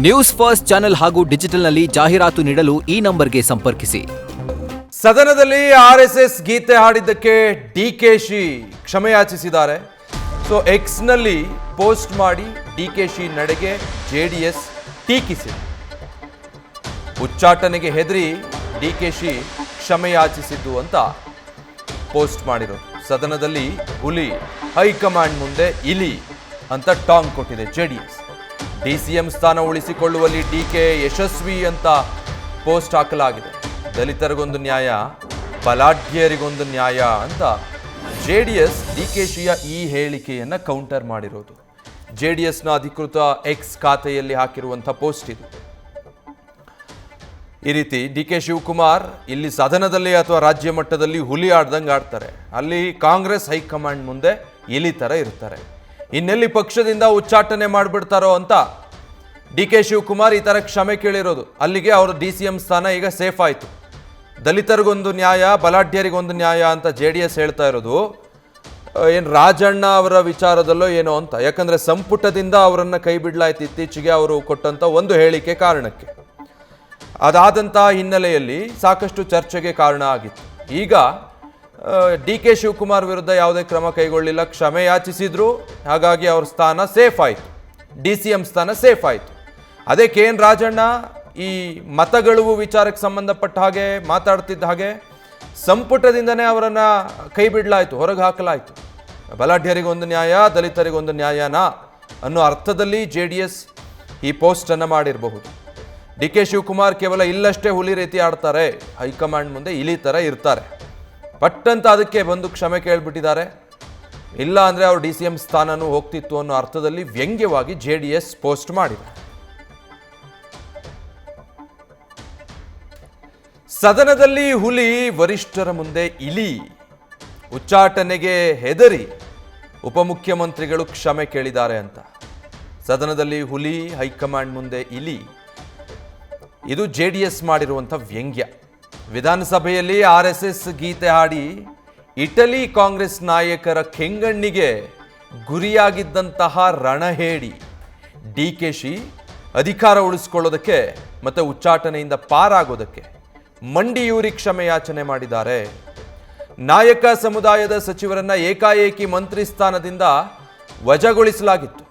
News first channel ಹಾಗೂ ಡಿಜಿಟಲ್ನಲ್ಲಿ ಜಾಹೀರಾತು ನೀಡಲು ಈ ನಂಬರ್ಗೆ ಸಂಪರ್ಕಿಸಿ. ಸದನದಲ್ಲಿ ಆರ್ಎಸ್ಎಸ್ ಗೀತೆ ಹಾಡಿದ್ದಕ್ಕೆ ಡಿಕೆಶಿ ಕ್ಷಮೆಯಾಚಿಸಿದ್ದಾರೆ. ಎಕ್ಸ್ನಲ್ಲಿ ಪೋಸ್ಟ್ ಮಾಡಿ ಡಿಕೆಶಿ ನಡೆಗೆ ಜೆಡಿಎಸ್ ಟೀಕಿಸಿದೆ. ಉಚ್ಚಾಟನೆಗೆ ಹೆದರಿ ಡಿಕೆಶಿ ಕ್ಷಮೆಯಾಚಿಸಿದ್ದು ಅಂತ ಪೋಸ್ಟ್ ಮಾಡಿರೋದು. ಸದನದಲ್ಲಿ ಹುಲಿ ಹೈಕಮಾಂಡ್ ಮುಂದೆ ಇಲಿ ಅಂತ ಟಾಂಗ್ ಕೊಟ್ಟಿದೆ ಜೆಡಿಎಸ್. ಡಿಸಿಎಂ ಸ್ಥಾನ ಉಳಿಸಿಕೊಳ್ಳುವಲ್ಲಿ ಡಿಕೆ ಯಶಸ್ವಿ ಅಂತ ಪೋಸ್ಟ್ ಹಾಕಲಾಗಿದೆ. ದಲಿತರಿಗೊಂದು ನ್ಯಾಯ, ಬಲಾಢ್ಯರಿಗೊಂದು ನ್ಯಾಯ ಅಂತ ಜೆಡಿಎಸ್ ಡಿಕೆಶಿಯ ಈ ಹೇಳಿಕೆಯನ್ನು ಕೌಂಟರ್ ಮಾಡಿರೋದು. ಜೆಡಿಎಸ್ನ ಅಧಿಕೃತ ಎಕ್ಸ್ ಖಾತೆಯಲ್ಲಿ ಹಾಕಿರುವಂಥ ಪೋಸ್ಟ್ ಇದು. ಈ ರೀತಿ ಡಿಕೆ ಶಿವಕುಮಾರ್ ಇಲ್ಲಿ ಸದನದಲ್ಲಿ ಅಥವಾ ರಾಜ್ಯ ಮಟ್ಟದಲ್ಲಿ ಹುಲಿ ಆಡ್ದಂಗೆ ಆಡ್ತಾರೆ. ಅಲ್ಲಿ ಕಾಂಗ್ರೆಸ್ ಹೈಕಮಾಂಡ್ ಮುಂದೆ ಇಲಿ ಥರ ಇರ್ತಾರೆ. ಇನ್ನೆಲ್ಲಿ ಪಕ್ಷದಿಂದ ಉಚ್ಚಾಟನೆ ಮಾಡಿಬಿಡ್ತಾರೋ ಅಂತ ಡಿಕೆ ಶಿವಕುಮಾರ್ ಈ ಥರ ಕ್ಷಮೆ ಕೇಳಿರೋದು. ಅಲ್ಲಿಗೆ ಅವರ ಡಿಸಿಎಂ ಸ್ಥಾನ ಈಗ ಸೇಫ್ ಆಯಿತು. ದಲಿತರಿಗೊಂದು ನ್ಯಾಯ, ಬಲಾಢ್ಯರಿಗೊಂದು ನ್ಯಾಯ ಅಂತ ಜೆಡಿಎಸ್ ಹೇಳ್ತಾ ಇರೋದು ಏನು ರಾಜಣ್ಣ ಅವರ ವಿಚಾರದಲ್ಲೋ ಏನೋ ಅಂತ. ಯಾಕಂದರೆ ಸಂಪುಟದಿಂದ ಅವರನ್ನು ಕೈ ಬಿಡಲಾಯ್ತು ಇತ್ತೀಚೆಗೆ ಅವರು ಕೊಟ್ಟಂಥ ಒಂದು ಹೇಳಿಕೆ ಕಾರಣಕ್ಕೆ. ಅದಾದಂಥ ಹಿನ್ನೆಲೆಯಲ್ಲಿ ಸಾಕಷ್ಟು ಚರ್ಚೆಗೆ ಕಾರಣ ಆಗಿತ್ತು. ಈಗ ಡಿಕೆ ಶಿವಕುಮಾರ್ ವಿರುದ್ಧ ಯಾವುದೇ ಕ್ರಮ ಕೈಗೊಳ್ಳಿಲ್ಲ, ಕ್ಷಮೆ ಯಾಚಿಸಿದ್ರು. ಹಾಗಾಗಿ ಅವ್ರ ಸ್ಥಾನ ಸೇಫ್ ಆಯಿತು, ಡಿಸಿಎಂ ಸ್ಥಾನ ಸೇಫ್ ಆಯಿತು. ಅದೇ KN ರಾಜಣ್ಣ ಈ ಮತಗಳು ವಿಚಾರಕ್ಕೆ ಸಂಬಂಧಪಟ್ಟ ಹಾಗೆ ಮಾತಾಡ್ತಿದ್ದ ಹಾಗೆ ಸಂಪುಟದಿಂದನೇ ಅವರನ್ನು ಕೈ ಬಿಡಲಾಯಿತು, ಹೊರಗೆ ಹಾಕಲಾಯಿತು. ಬಲಾಢ್ಯರಿಗೊಂದು ನ್ಯಾಯ, ದಲಿತರಿಗೊಂದು ನ್ಯಾಯನಾ ಅನ್ನೋ ಅರ್ಥದಲ್ಲಿ JDS ಈ ಪೋಸ್ಟನ್ನು ಮಾಡಿರಬಹುದು. ಡಿಕೆ ಶಿವಕುಮಾರ್ ಕೇವಲ ಇಲ್ಲಷ್ಟೇ ಹುಲಿ ರೀತಿ ಆಡ್ತಾರೆ, ಹೈಕಮಾಂಡ್ ಮುಂದೆ ಇಲಿ ಥರ ಇರ್ತಾರೆ. ಪಟ್ಟಂತ ಅದಕ್ಕೆ ಬಂದು ಕ್ಷಮೆ ಕೇಳಿಬಿಟ್ಟಿದ್ದಾರೆ. ಇಲ್ಲ ಅಂದರೆ ಅವ್ರ ಡಿಸಿಎಂ ಸ್ಥಾನನೂ ಹೋಗ್ತಿತ್ತು ಅನ್ನೋ ಅರ್ಥದಲ್ಲಿ ವ್ಯಂಗ್ಯವಾಗಿ JDS ಪೋಸ್ಟ್ ಮಾಡಿದೆ. ಸದನದಲ್ಲಿ ಹುಲಿ, ವರಿಷ್ಠರ ಮುಂದೆ ಇಲಿ. ಉಚ್ಚಾಟನೆಗೆ ಹೆದರಿ ಉಪಮುಖ್ಯಮಂತ್ರಿಗಳು ಕ್ಷಮೆ ಕೇಳಿದ್ದಾರೆ ಅಂತ. ಸದನದಲ್ಲಿ ಹುಲಿ, ಹೈಕಮಾಂಡ್ ಮುಂದೆ ಇಲಿ. ಇದು JDS ಮಾಡಿರುವಂಥ ವ್ಯಂಗ್ಯ. ವಿಧಾನಸಭೆಯಲ್ಲಿ RSS ಗೀತೆ ಹಾಡಿ ಇಟಲಿ ಕಾಂಗ್ರೆಸ್ ನಾಯಕರ ಕೆಂಗಣ್ಣಿಗೆ ಗುರಿಯಾಗಿದ್ದಂತಹ ರಣಹೇಡಿ ಡಿಕೆಶಿ ಅಧಿಕಾರ ಉಳಿಸ್ಕೊಳ್ಳೋದಕ್ಕೆ ಮತ್ತು ಉಚ್ಚಾಟನೆಯಿಂದ ಪಾರಾಗೋದಕ್ಕೆ ಮಂಡಿಯೂರಿ ಕ್ಷಮೆಯಾಚನೆ ಮಾಡಿದ್ದಾರೆ. ನಾಯಕ ಸಮುದಾಯದ ಸಚಿವರನ್ನ ಏಕಾಏಕಿ ಮಂತ್ರಿ ಸ್ಥಾನದಿಂದ ವಜಾಗೊಳಿಸಲಾಗಿತ್ತು.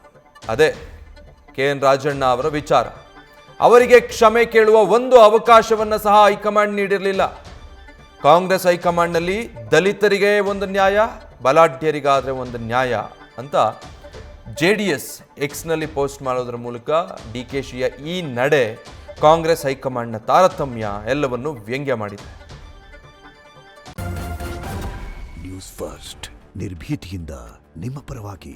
ಅದೇ KN ರಾಜಣ್ಣ ಅವರ ವಿಚಾರ. ಅವರಿಗೆ ಕ್ಷಮೆ ಕೇಳುವ ಒಂದು ಅವಕಾಶವನ್ನು ಸಹ ಹೈಕಮಾಂಡ್ ನೀಡಿರಲಿಲ್ಲ. ಕಾಂಗ್ರೆಸ್ ಹೈಕಮಾಂಡ್ನಲ್ಲಿ ದಲಿತರಿಗೆ ಒಂದು ನ್ಯಾಯ, ಬಲಾಢ್ಯರಿಗಾದರೆ ಒಂದು ನ್ಯಾಯ ಅಂತ JDS ಎಕ್ಸ್ನಲ್ಲಿ ಪೋಸ್ಟ್ ಮಾಡೋದ್ರ ಮೂಲಕ ಡಿಕೆಶಿಯ ಈ ನಡೆ ಕಾಂಗ್ರೆಸ್ ಹೈಕಮಾಂಡ್ನ ತಾರತಮ್ಯ ಎಲ್ಲವನ್ನು ವ್ಯಂಗ್ಯ ಮಾಡಿದೆ. ನ್ಯೂಸ್ ಫಸ್ಟ್ ನಿರ್ಭೀತಿಯಿಂದ ನಿಮ್ಮ ಪರವಾಗಿ.